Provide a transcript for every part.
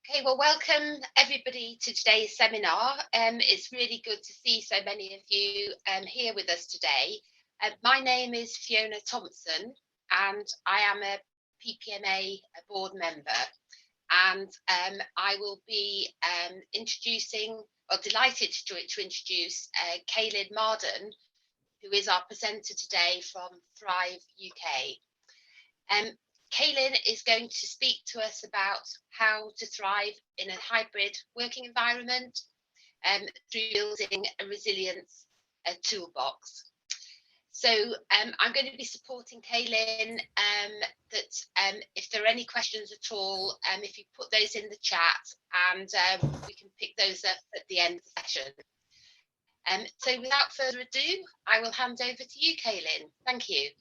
Okay, well, welcome everybody to today's seminar. It's really good to see so many of you here with us today. My name is Fiona Thompson, and I am a PPMA board member. And I will be delighted to introduce Caylynn Mardon, who is our presenter today from Thrive UK. Caylynn is going to speak to us about how to thrive in a hybrid working environment through building a resilience toolbox. So I'm going to be supporting Caylynn, that if there are any questions at all, if you put those in the chat, and we can pick those up at the end of the session. So without further ado, I will hand over to you, Caylynn. Thank you.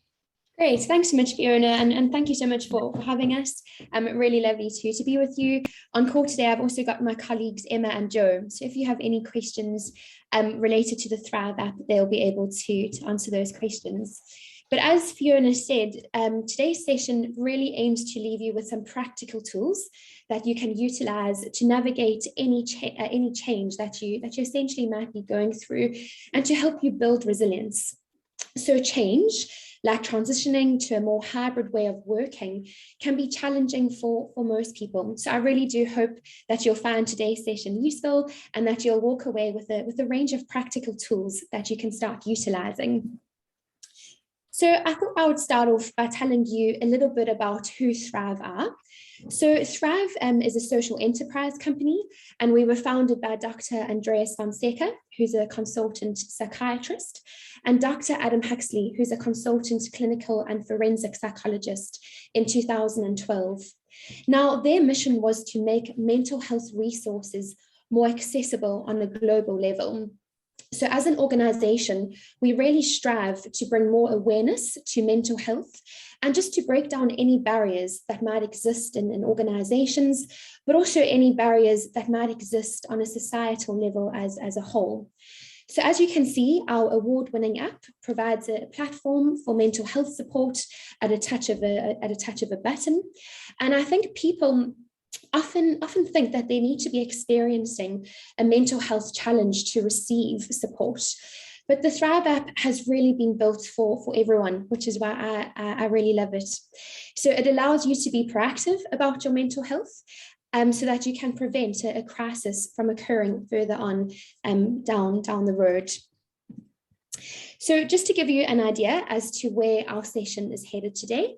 Great, thanks so much, Fiona, and thank you so much for having us. Really lovely to be with you. On call today, I've also got my colleagues Emma and Joe. So if you have any questions related to the Thrive app, they'll be able to answer those questions. But as Fiona said, today's session really aims to leave you with some practical tools that you can utilize to navigate any change that you essentially might be going through, and to help you build resilience. So change, like transitioning to a more hybrid way of working, can be challenging for most people. So I really do hope that you'll find today's session useful, and that you'll walk away with a range of practical tools that you can start utilizing. So I thought I would start off by telling you a little bit about who Thrive are. So Thrive is a social enterprise company, and we were founded by Dr. Andreas Fonseca, who's a consultant psychiatrist, and Dr. Adam Huxley, who's a consultant clinical and forensic psychologist, in 2012. Now, their mission was to make mental health resources more accessible on a global level. So as an organization, we really strive to bring more awareness to mental health, and just to break down any barriers that might exist in organizations, but also any barriers that might exist on a societal level as a whole. So as you can see, our award-winning app provides a platform for mental health support at a touch of a button. And I think people often think that they need to be experiencing a mental health challenge to receive support. But the Thrive app has really been built for everyone, which is why I really love it. So it allows you to be proactive about your mental health, so that you can prevent a crisis from occurring further on down the road. So just to give you an idea as to where our session is headed today,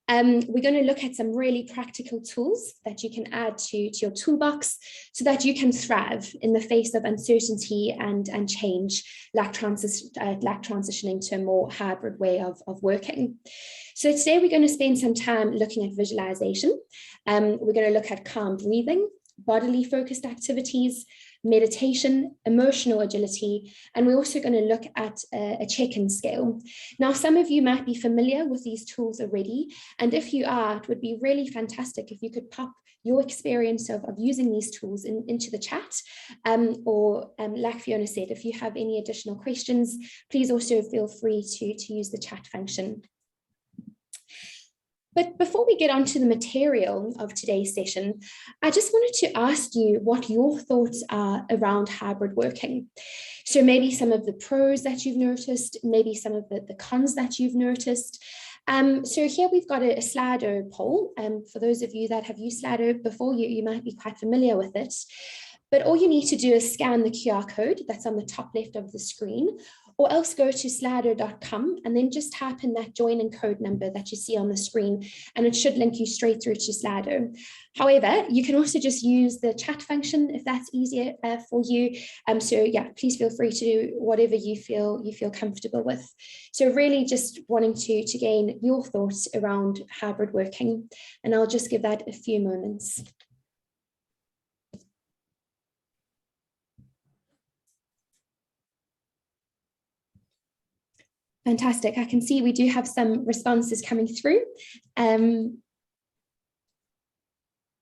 we're going to look at some really practical tools that you can add to your toolbox, so that you can thrive in the face of uncertainty and change, like transitioning to a more hybrid way of working. So today we're going to spend some time looking at visualization. We're going to look at calm breathing, bodily focused activities, meditation, emotional agility, and we're also going to look at a check-in scale. Now, some of you might be familiar with these tools already, and if you are, it would be really fantastic if you could pop your experience of using these tools into the chat, or like Fiona said, if you have any additional questions, please also feel free to use the chat function. But before we get onto the material of today's session, I just wanted to ask you what your thoughts are around hybrid working. So maybe some of the pros that you've noticed, maybe some of the cons that you've noticed. So here we've got a Slido poll. For those of you that have used Slido before, you might be quite familiar with it. But all you need to do is scan the QR code that's on the top left of the screen, or else go to slido.com and then just type in that join and code number that you see on the screen, and it should link you straight through to Slido. However, you can also just use the chat function if that's easier for you. So yeah, please feel free to do whatever you feel comfortable with. So really just wanting to gain your thoughts around hybrid working, and I'll just give that a few moments. Fantastic. I can see we do have some responses coming through.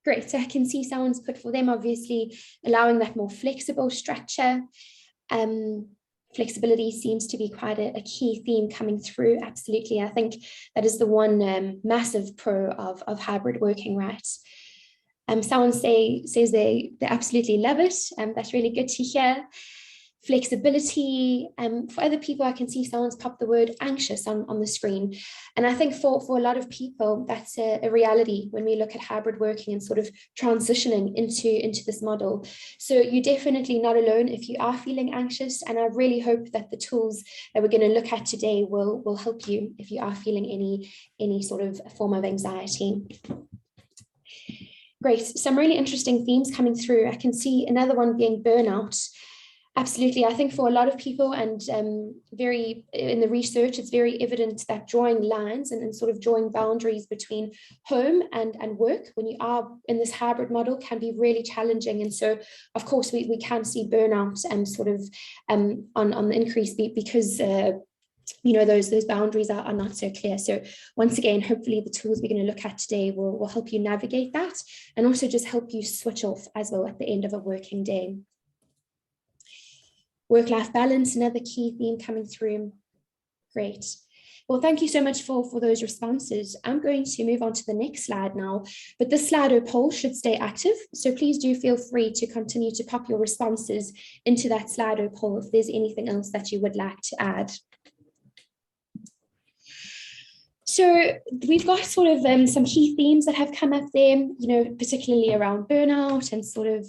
Great. So I can see someone's put for them, obviously, allowing that more flexible structure. Flexibility seems to be quite a key theme coming through. Absolutely. I think that is the one massive pro of hybrid working, right? Someone says they absolutely love it. That's really good to hear. Flexibility. For other people, I can see someone's popped the word anxious on the screen. And I think for a lot of people, that's a reality when we look at hybrid working and sort of transitioning into this model. So you're definitely not alone if you are feeling anxious. And I really hope that the tools that we're going to look at today will help you if you are feeling any sort of form of anxiety. Great. Some really interesting themes coming through. I can see another one being burnout. Absolutely. I think for a lot of people, and very in the research, it's very evident that drawing lines and sort of drawing boundaries between home and work when you are in this hybrid model can be really challenging. And so, of course, we can see burnout and sort of on the increase because those boundaries are not so clear. So once again, hopefully the tools we're going to look at today will help you navigate that and also just help you switch off as well at the end of a working day. Work-life balance, another key theme coming through. Great. Well, thank you so much for those responses. I'm going to move on to the next slide now, but this Slido poll should stay active. So please do feel free to continue to pop your responses into that Slido poll if there's anything else that you would like to add. So we've got sort of some key themes that have come up there, particularly around burnout and sort of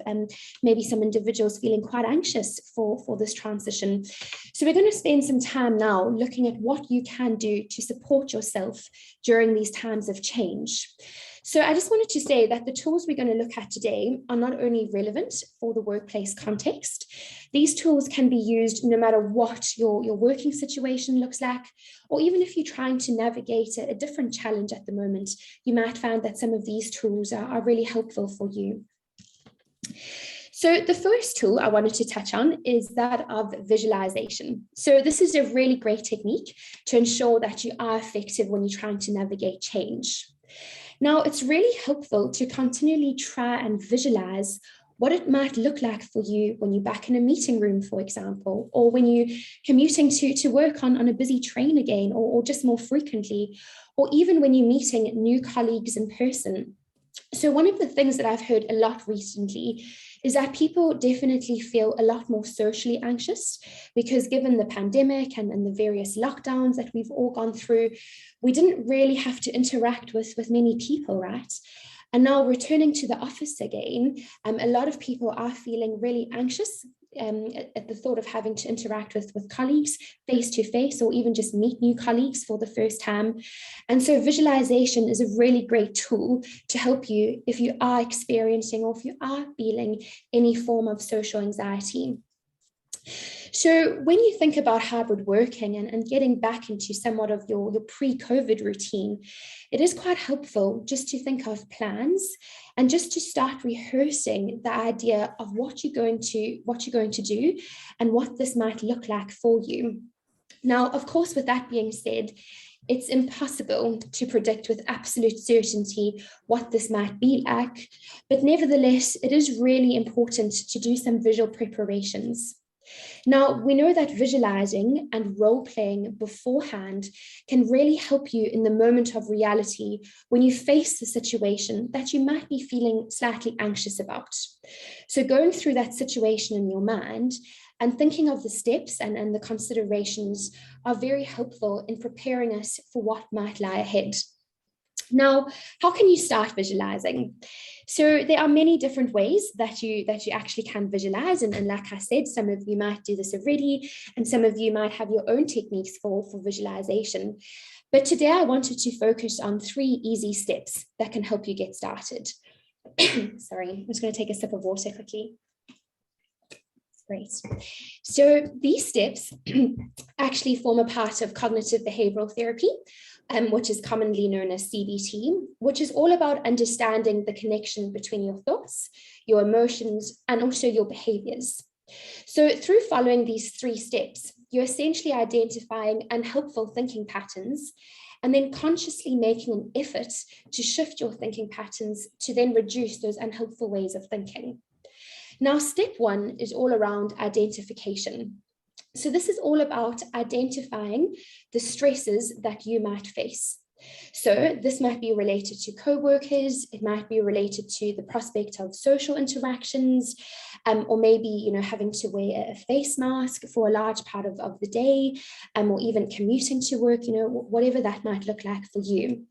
maybe some individuals feeling quite anxious for this transition. So we're going to spend some time now looking at what you can do to support yourself during these times of change. So I just wanted to say that the tools we're going to look at today are not only relevant for the workplace context. These tools can be used no matter what your working situation looks like, or even if you're trying to navigate a different challenge at the moment, you might find that some of these tools are really helpful for you. So the first tool I wanted to touch on is that of visualization. So this is a really great technique to ensure that you are effective when you're trying to navigate change. Now, it's really helpful to continually try and visualize what it might look like for you when you're back in a meeting room, for example, or when you're commuting to work on a busy train again, or just more frequently, or even when you're meeting new colleagues in person. So one of the things that I've heard a lot recently is that people definitely feel a lot more socially anxious because given the pandemic and the various lockdowns that we've all gone through, we didn't really have to interact with many people, right? And now returning to the office again, a lot of people are feeling really anxious at the thought of having to interact with colleagues face to face, or even just meet new colleagues for the first time. And so visualization is a really great tool to help you if you are experiencing or if you are feeling any form of social anxiety. So when you think about hybrid working and getting back into somewhat of your pre-COVID routine, it is quite helpful just to think of plans and just to start rehearsing the idea of what you're going to do and what this might look like for you. Now, of course, with that being said, it's impossible to predict with absolute certainty what this might be like, but nevertheless, it is really important to do some visual preparations. Now, we know that visualizing and role-playing beforehand can really help you in the moment of reality when you face the situation that you might be feeling slightly anxious about. So going through that situation in your mind and thinking of the steps and the considerations are very helpful in preparing us for what might lie ahead. Now, how can you start visualizing? So there are many different ways that you actually can visualize. And like I said, some of you might do this already, and some of you might have your own techniques for visualization. But today I wanted to focus on 3 easy steps that can help you get started. Sorry, I'm just going to take a sip of water quickly. Great. So these steps actually form a part of cognitive behavioral therapy, which is commonly known as CBT, which is all about understanding the connection between your thoughts, your emotions, and also your behaviors. So through following these 3 steps, you're essentially identifying unhelpful thinking patterns and then consciously making an effort to shift your thinking patterns to then reduce those unhelpful ways of thinking. Now, step 1 is all around identification. So this is all about identifying the stresses that you might face. So this might be related to co-workers, it might be related to the prospect of social interactions, or maybe, you know, having to wear a face mask for a large part of the day, or even commuting to work, you know, whatever that might look like for you.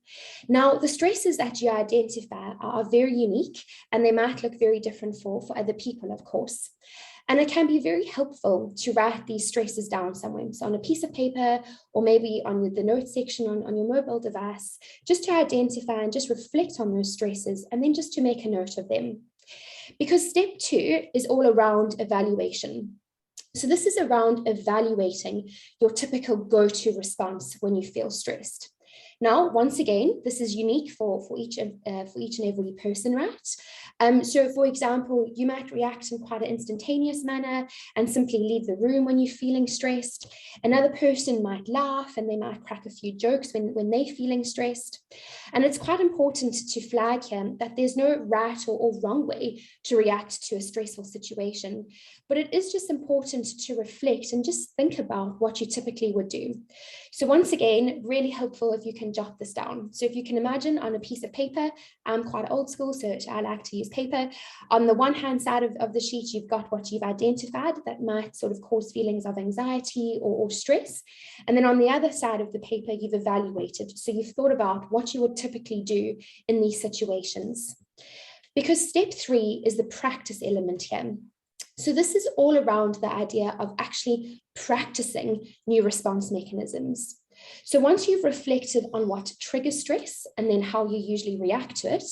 Now, the stresses that you identify are very unique, and they might look very different for other people, of course. And it can be very helpful to write these stresses down somewhere, so on a piece of paper, or maybe on the notes section on your mobile device, just to identify and just reflect on those stresses, and then just to make a note of them. Because step 2 is all around evaluation. So this is around evaluating your typical go-to response when you feel stressed. Now, once again, this is unique for each and every person, right? So, for example, you might react in quite an instantaneous manner and simply leave the room when you're feeling stressed. Another person might laugh and they might crack a few jokes when they're feeling stressed. And it's quite important to flag here that there's no right or wrong way to react to a stressful situation, but it is just important to reflect and just think about what you typically would do. So once again, really helpful if you can jot this down. So if you can imagine on a piece of paper, I'm quite old school, so I like to use paper. On the one hand side of the sheet, you've got what you've identified that might sort of cause feelings of anxiety or stress. And then on the other side of the paper, you've evaluated. So you've thought about what you would typically do in these situations. Because step 3 is the practice element here. So this is all around the idea of actually practicing new response mechanisms. So once you've reflected on what triggers stress and then how you usually react to it,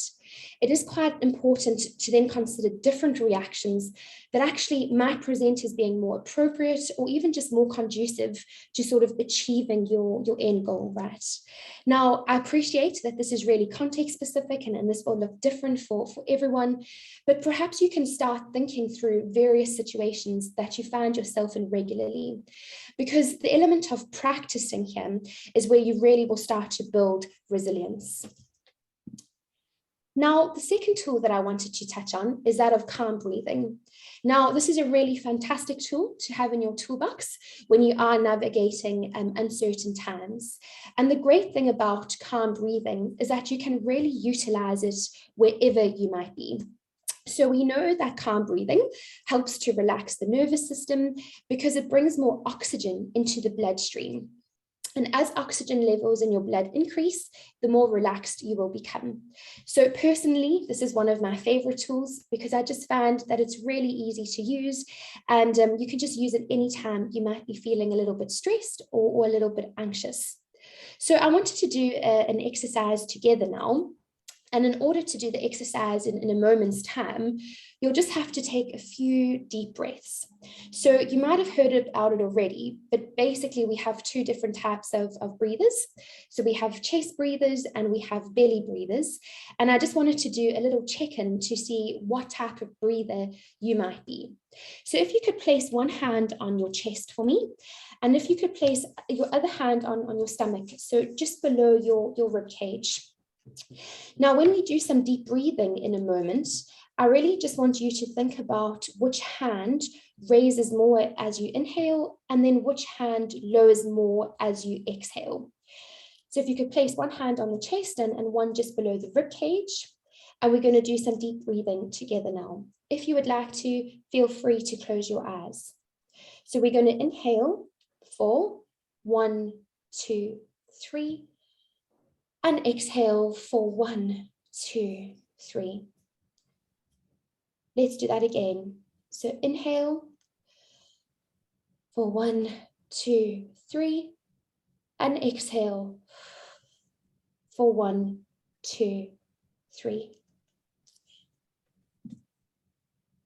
it is quite important to then consider different reactions that actually might present as being more appropriate or even just more conducive to sort of achieving your end goal, right? Now, I appreciate that this is really context specific and this will look different for everyone, but perhaps you can start thinking through various situations that you find yourself in regularly, because the element of practicing here is where you really will start to build resilience. Now, the second tool that I wanted to touch on is that of calm breathing. Now, this is a really fantastic tool to have in your toolbox when you are navigating uncertain times. And the great thing about calm breathing is that you can really utilize it wherever you might be. So we know that calm breathing helps to relax the nervous system because it brings more oxygen into the bloodstream. And as oxygen levels in your blood increase, the more relaxed you will become. So personally, this is one of my favorite tools because I just found that it's really easy to use, and you can just use it anytime you might be feeling a little bit stressed or a little bit anxious. So I wanted to do an exercise together now. And in order to do the exercise in a moment's time, you'll just have to take a few deep breaths. So you might have heard about it already, but basically we have 2 different types of breathers. So we have chest breathers and we have belly breathers. And I just wanted to do a little check-in to see what type of breather you might be. So if you could place one hand on your chest for me, and if you could place your other hand on your stomach, so just below your rib cage. Now, when we do some deep breathing in a moment, I really just want you to think about which hand raises more as you inhale, and then which hand lowers more as you exhale. So if you could place one hand on the chest and one just below the rib cage, and we're going to do some deep breathing together now. If you would like to, feel free to close your eyes. So we're going to inhale for 1, 2, 3. And exhale for 1, 2, 3. Let's do that again. So inhale for 1, 2, 3. And exhale for 1, 2, 3.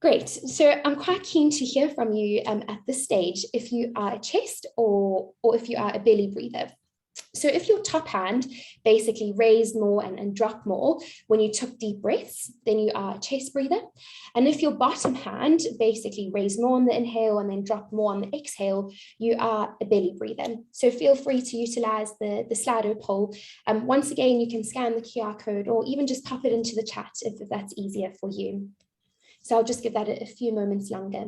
Great. So I'm quite keen to hear from you at this stage if you are a chest or if you are a belly breather. So if your top hand basically raised more and dropped more when you took deep breaths, then you are a chest breather. And if your bottom hand basically raised more on the inhale and then dropped more on the exhale, you are a belly breather. So feel free to utilize the Slido poll. Once again, you can scan the QR code or even just pop it into the chat if that's easier for you. So I'll just give that a few moments longer.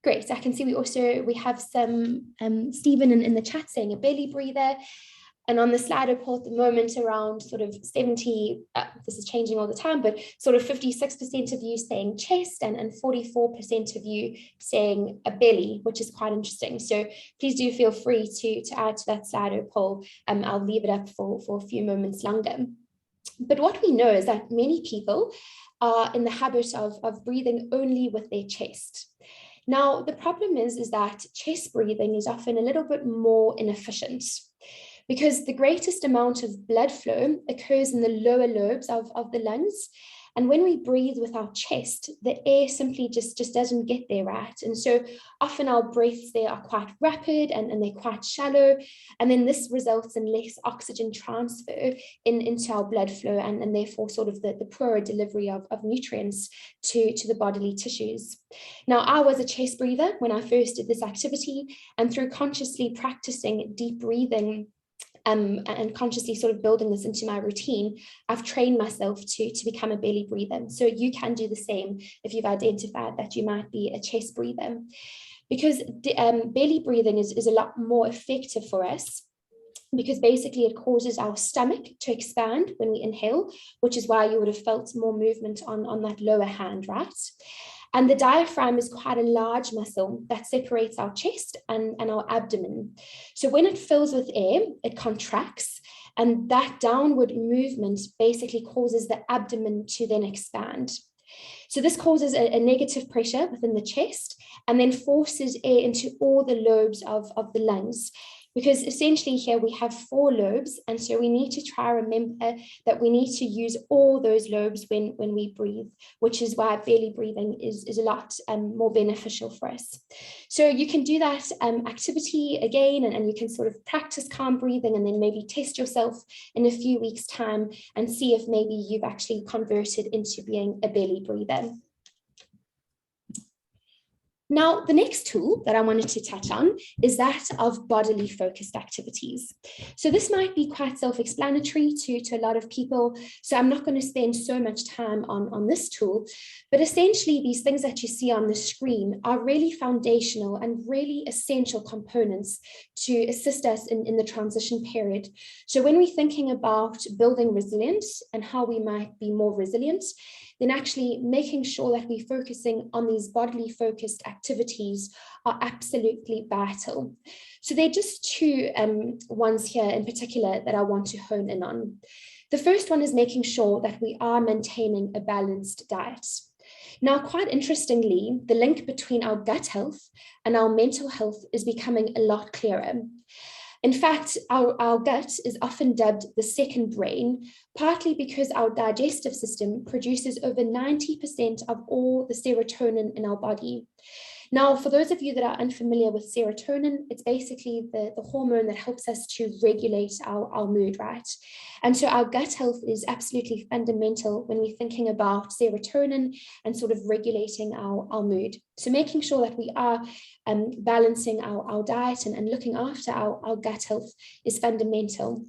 Great. I can see we have some Stephen in the chat saying a belly breather. And on the Slido poll at the moment, around sort of 70, this is changing all the time, but sort of 56% of you saying chest and 44% of you saying a belly, which is quite interesting. So please do feel free to add to that Slido poll. I'll leave it up for a few moments longer. But what we know is that many people are in the habit of breathing only with their chest. Now, the problem is that chest breathing is often a little bit more inefficient, because the greatest amount of blood flow occurs in the lower lobes of the lungs. And when we breathe with our chest, the air simply just doesn't get there, right? And so often our breaths there are quite rapid and they're quite shallow. And then this results in less oxygen transfer into our blood flow and therefore sort of the poorer delivery of nutrients to the bodily tissues. Now, I was a chest breather when I first did this activity, and through consciously practicing deep breathing, and consciously sort of building this into my routine, I've trained myself to become a belly breather. So you can do the same if you've identified that you might be a chest breather, because belly breathing is a lot more effective for us, because basically it causes our stomach to expand when we inhale, which is why you would have felt more movement on that lower hand, right? And the diaphragm is quite a large muscle that separates our chest and our abdomen. So when it fills with air, it contracts, and that downward movement basically causes the abdomen to then expand. So this causes a negative pressure within the chest and then forces air into all the lobes of the lungs. Because essentially here we have 4 lobes, and so we need to try to remember that we need to use all those lobes when we breathe, which is why belly breathing is a lot more beneficial for us. So you can do that activity again, and you can sort of practice calm breathing and then maybe test yourself in a few weeks' time and see if maybe you've actually converted into being a belly breather. Now, the next tool that I wanted to touch on is that of bodily focused activities. So this might be quite self-explanatory to a lot of people, so I'm not going to spend so much time on this tool, but essentially these things that you see on the screen are really foundational and really essential components to assist us in the transition period. So when we're thinking about building resilience and how we might be more resilient, then actually making sure that we're focusing on these bodily focused activities are absolutely vital. So there are just 2 ones here in particular that I want to hone in on. The first one is making sure that we are maintaining a balanced diet. Now, quite interestingly, the link between our gut health and our mental health is becoming a lot clearer. In fact, our gut is often dubbed the second brain, partly because our digestive system produces over 90% of all the serotonin in our body. Now, for those of you that are unfamiliar with serotonin, it's basically the hormone that helps us to regulate our mood, right? And so our gut health is absolutely fundamental when we're thinking about serotonin and sort of regulating our mood. So making sure that we are balancing our diet and looking after our gut health is fundamental.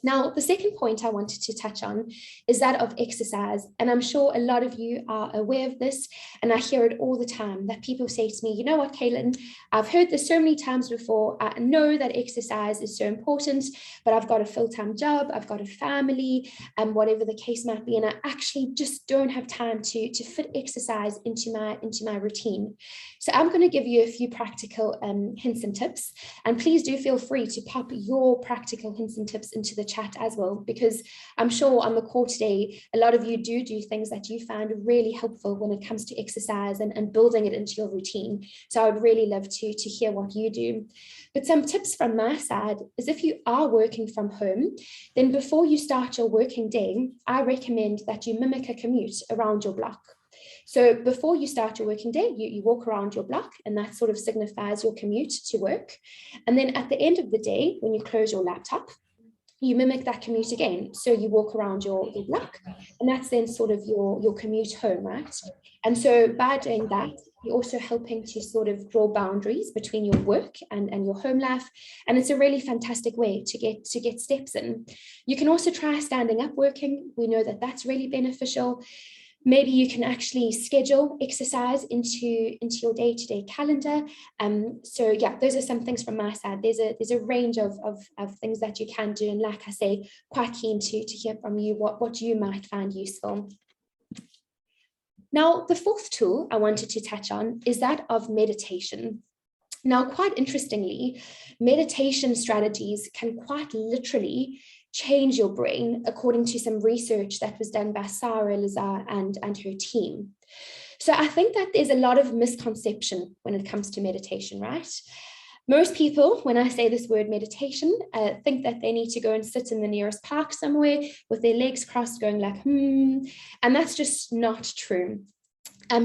Now, the second point I wanted to touch on is that of exercise. And I'm sure a lot of you are aware of this, and I hear it all the time that people say to me, you know what, Caylynn, I've heard this so many times before. I know that exercise is so important, but I've got a full-time job, I've got a family, and whatever the case might be, and I actually just don't have time to fit exercise into my routine. So I'm going to give you a few practical hints and tips, and please do feel free to pop your practical hints and tips into the chat as well, because I'm sure on the call today, a lot of you do things that you find really helpful when it comes to exercise and building it into your routine. So I would really love to hear what you do. But some tips from my side is, if you are working from home, then before you start your working day, I recommend that you mimic a commute around your block. So before you start your working day, you walk around your block, and that sort of signifies your commute to work. And then at the end of the day, when you close your laptop, you mimic that commute again. So you walk around your block, and that's then sort of your commute home, right? And so by doing that, you're also helping to sort of draw boundaries between your work and your home life. And it's a really fantastic way to get steps in. You can also try standing up working. We know that that's really beneficial. Maybe you can actually schedule exercise into your day-to-day calendar. So yeah, those are some things from my side. There's a range of things that you can do, and like I say, quite keen to hear from you what you might find useful. Now, the fourth tool I wanted to touch on is that of meditation. Now, quite interestingly, meditation strategies can quite literally change your brain, according to some research that was done by Sarah Lazar and her team. So I think that there's a lot of misconception when it comes to meditation, right? Most people, when I say this word meditation, think that they need to go and sit in the nearest park somewhere with their legs crossed going like, and that's just not true.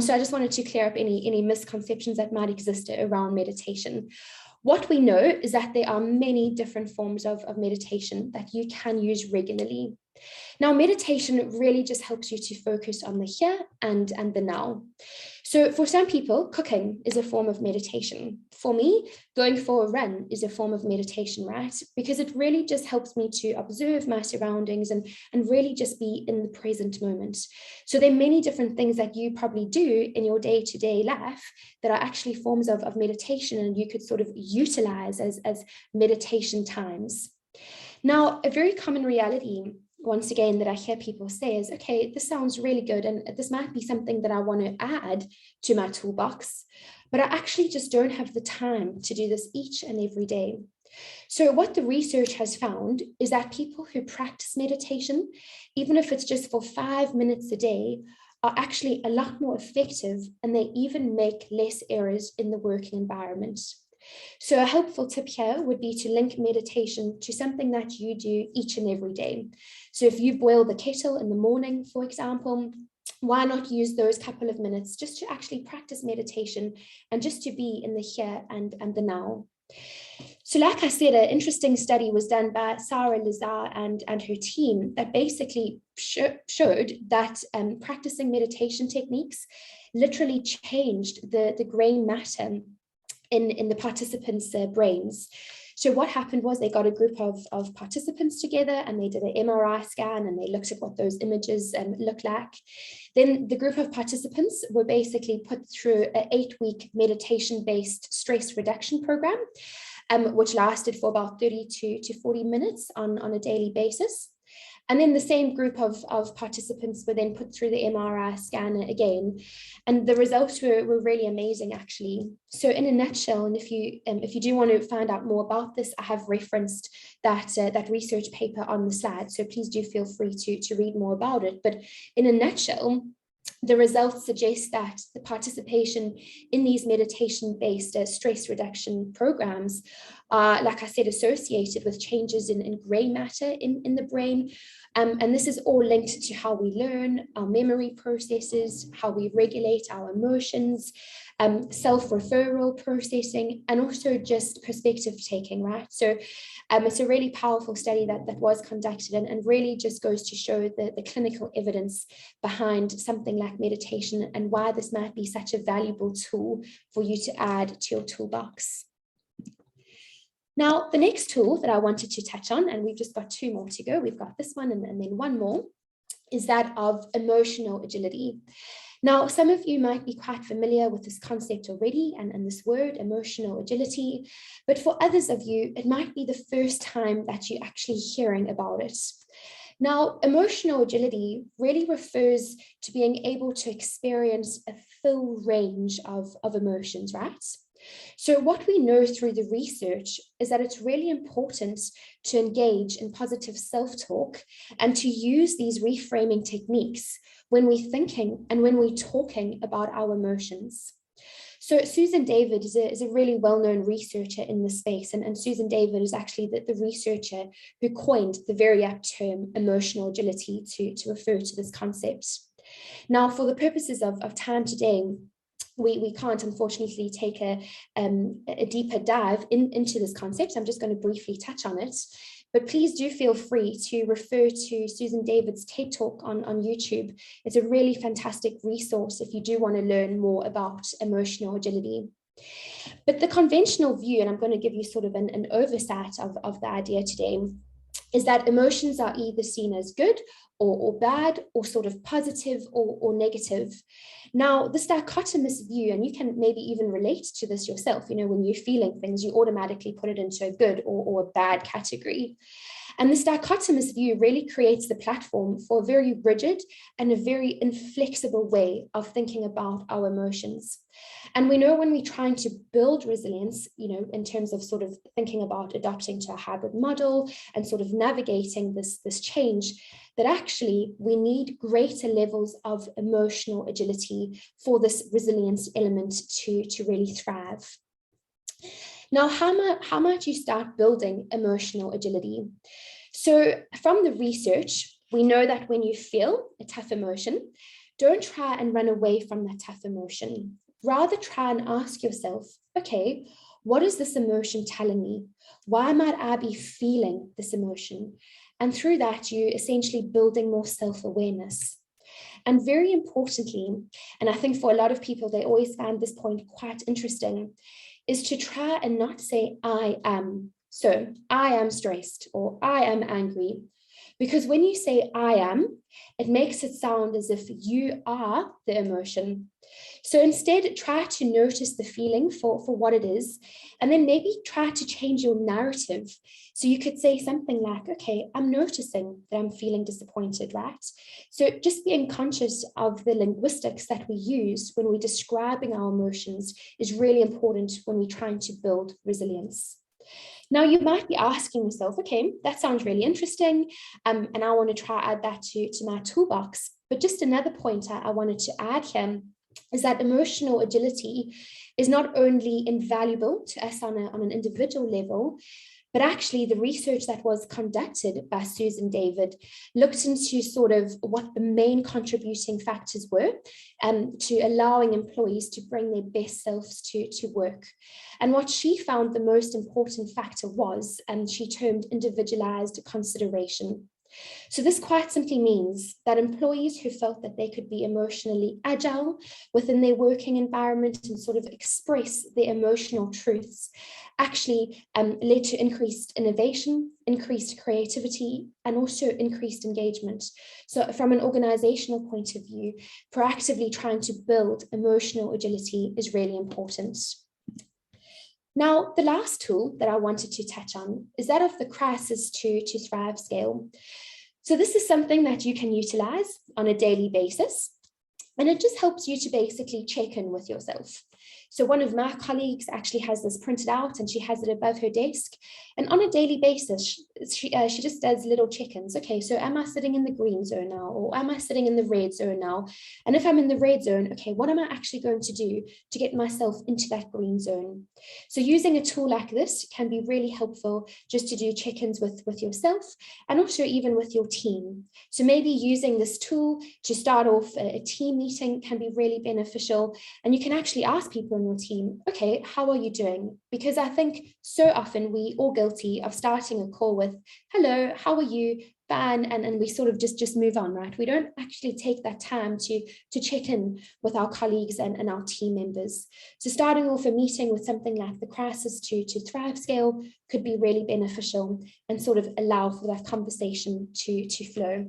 So I just wanted to clear up any misconceptions that might exist around meditation. What we know is that there are many different forms of meditation that you can use regularly. Now, meditation really just helps you to focus on the here and the now. So for some people, cooking is a form of meditation. For me, going for a run is a form of meditation, right? Because it really just helps me to observe my surroundings and really just be in the present moment. So there are many different things that you probably do in your day-to-day life that are actually forms of meditation, and you could sort of utilize as meditation times. Now, a very common reality, once again, that I hear people say is, okay, this sounds really good, and this might be something that I want to add to my toolbox, but I actually just don't have the time to do this each and every day. So what the research has found is that people who practice meditation, even if it's just for 5 minutes a day, are actually a lot more effective, and they even make less errors in the working environment. So a helpful tip here would be to link meditation to something that you do each and every day. So if you boil the kettle in the morning, for example, why not use those couple of minutes just to actually practice meditation and just to be in the here and the now? So like I said, an interesting study was done by Sarah Lazar and her team that basically showed that practicing meditation techniques literally changed the gray matter in the participants' brains. So what happened was they got a group of participants together, and they did an MRI scan, and they looked at what those images look like. Then the group of participants were basically put through an 8-week meditation-based stress reduction program, which lasted for about 30 to 40 minutes on a daily basis. And then the same group of participants were then put through the MRI scanner again. And the results were really amazing, actually. So in a nutshell, and if you do want to find out more about this, I have referenced that research paper on the slide. So please do feel free to read more about it. But in a nutshell, the results suggest that the participation in these meditation-based stress reduction programs are, like I said, associated with changes in grey matter in the brain. And this is all linked to how we learn, our memory processes, how we regulate our emotions, self-referral processing, and also just perspective taking, right? So it's a really powerful study that was conducted, and really just goes to show the clinical evidence behind something like meditation and why this might be such a valuable tool for you to add to your toolbox. Now, the next tool that I wanted to touch on, and we've just got 2 more to go, we've got this one and then one more, is that of emotional agility. Now, some of you might be quite familiar with this concept already and this word, emotional agility, but for others of you, it might be the first time that you're actually hearing about it. Now, emotional agility really refers to being able to experience a full range of emotions, right? So what we know through the research is that it's really important to engage in positive self-talk and to use these reframing techniques when we're thinking and when we're talking about our emotions. So Susan David is a really well-known researcher in this space, and Susan David is actually the researcher who coined the very apt term emotional agility to refer to this concept. Now, for the purposes of time today, we can't unfortunately take a deeper dive into this concept. I'm just going to briefly touch on it, but please do feel free to refer to Susan David's TED Talk on YouTube. It's a really fantastic resource if you do want to learn more about emotional agility. But the conventional view, and I'm going to give you sort of an oversight of the idea today, is that emotions are either seen as good or bad, or sort of positive or negative. Now, this dichotomous view, and you can maybe even relate to this yourself, when you're feeling things, you automatically put it into a good or a bad category. And this dichotomous view really creates the platform for a very rigid and a very inflexible way of thinking about our emotions. And we know when we're trying to build resilience, in terms of sort of thinking about adopting to a hybrid model and sort of navigating this change, that actually we need greater levels of emotional agility for this resilience element to really thrive. Now, how might you start building emotional agility? So from the research, we know that when you feel a tough emotion, don't try and run away from that tough emotion. Rather try and ask yourself, okay, what is this emotion telling me? Why might I be feeling this emotion? And through that, you're essentially building more self-awareness. And very importantly, and I think for a lot of people, they always find this point quite interesting, is to try and not say, I am. So I am stressed or I am angry. Because when you say I am, it makes it sound as if you are the emotion. So instead, try to notice the feeling for what it is, and then maybe try to change your narrative. So you could say something like, okay, I'm noticing that I'm feeling disappointed, right? So just being conscious of the linguistics that we use when we're describing our emotions is really important when we're trying to build resilience. Now, you might be asking yourself, okay, that sounds really interesting, and I want to try add that to my toolbox. But just another point I wanted to add here is that emotional agility is not only invaluable to us on an individual level, but actually the research that was conducted by Susan David looked into sort of what the main contributing factors were to allowing employees to bring their best selves to work. And what she found the most important factor was, and she termed individualized consideration. So this quite simply means that employees who felt that they could be emotionally agile within their working environment and sort of express their emotional truths actually led to increased innovation, increased creativity, and also increased engagement. So from an organizational point of view, proactively trying to build emotional agility is really important. Now, the last tool that I wanted to touch on is that of the crisis to thrive scale. So this is something that you can utilize on a daily basis, and it just helps you to basically check in with yourself. So one of my colleagues actually has this printed out and she has it above her desk. And on a daily basis, she just does little check-ins. Okay, so am I sitting in the green zone now? Or am I sitting in the red zone now? And if I'm in the red zone, okay, what am I actually going to do to get myself into that green zone? So using a tool like this can be really helpful just to do check-ins with yourself and also even with your team. So maybe using this tool to start off a team meeting can be really beneficial. And you can actually ask people in your team, okay, how are you doing? Because I think so often we all guilty of starting a call with, hello, how are you? Fine, and we sort of just move on, right? We don't actually take that time to check in with our colleagues and our team members. So starting off a meeting with something like the crisis to thrive scale could be really beneficial and sort of allow for that conversation to flow.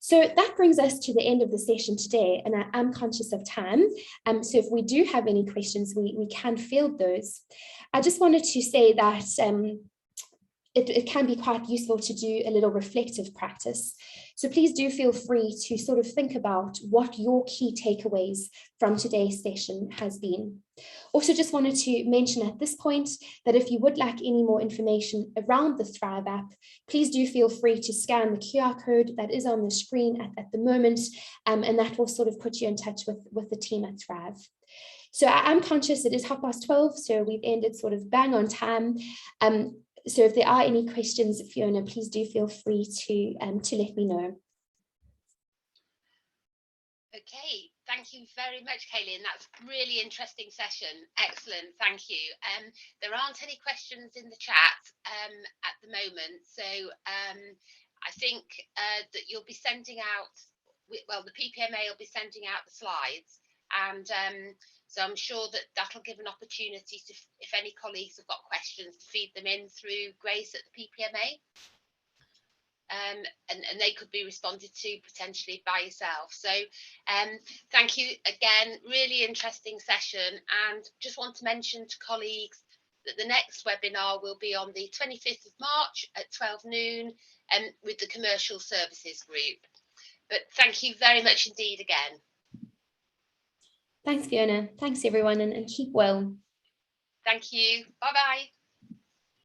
So that brings us to the end of the session today, and I am conscious of time. So if we do have any questions, we can field those. I just wanted to say that it can be quite useful to do a little reflective practice. So please do feel free to sort of think about what your key takeaways from today's session has been. Also just wanted to mention at this point that if you would like any more information around the Thrive app, please do feel free to scan the QR code that is on the screen at the moment, and that will sort of put you in touch with the team at Thrive. So I'm conscious it is 12:30, so we've ended sort of bang on time. So if there are any questions, Fiona, please do feel free to let me know. Okay, thank you very much, Caylynn. That's a really interesting session. Excellent, thank you. There aren't any questions in the chat at the moment, so I think that you'll be sending out, well, the PPMA will be sending out the slides, and So I'm sure that that'll give an opportunity to, if any colleagues have got questions, to feed them in through Grace at the PPMA. And they could be responded to potentially by yourself. So thank you again, really interesting session. And just want to mention to colleagues that the next webinar will be on the 25th of March at 12 noon with the Commercial Services Group. But thank you very much indeed again. Thanks, Fiona. Thanks, everyone, and keep well. Thank you. Bye-bye.